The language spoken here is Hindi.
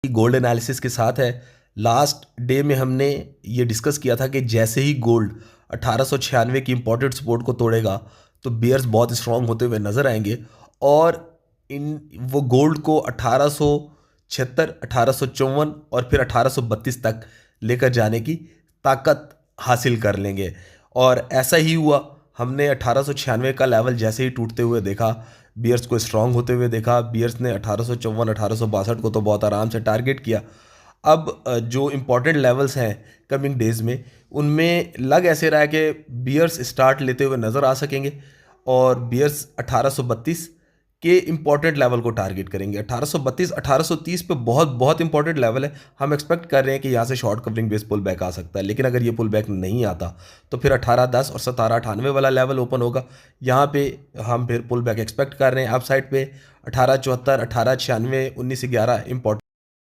गोल्ड एनालिसिस के साथ है। लास्ट डे में हमने ये डिस्कस किया था कि जैसे ही गोल्ड 1896 की इंपॉर्टेंट सपोर्ट को तोड़ेगा तो बियर्स बहुत स्ट्रांग होते हुए नजर आएंगे और इन वो गोल्ड को 1876, 1854 और फिर 1832 तक लेकर जाने की ताकत हासिल कर लेंगे। और ऐसा ही हुआ। हमने 1896 का लेवल जैसे ही टूटते हुए देखा, बियर्स को स्ट्रांग होते हुए देखा। बियर्स ने 1854, 1862 को तो बहुत आराम से टारगेट किया। अब जो इम्पोर्टेंट लेवल्स हैं कमिंग डेज में, उनमें लग ऐसे रहा है कि बियर्स स्टार्ट लेते हुए नज़र आ सकेंगे और बियर्स 1832 के इम्पोर्टेंट लेवल को टारगेट करेंगे। 1832, 1830 पे बहुत बहुत इंपॉर्टेंट लेवल है। हम एक्सपेक्ट कर रहे हैं कि यहाँ से short covering base pull back आ सकता है, लेकिन अगर ये पुल बैक नहीं आता तो फिर 1810 और 1798 वाला लेवल ओपन होगा। यहाँ पे हम फिर पुल बैक एक्सपेक्ट कर रहे हैं। अप साइड पे 1874, 1896, 1911 इंपॉर्टेंट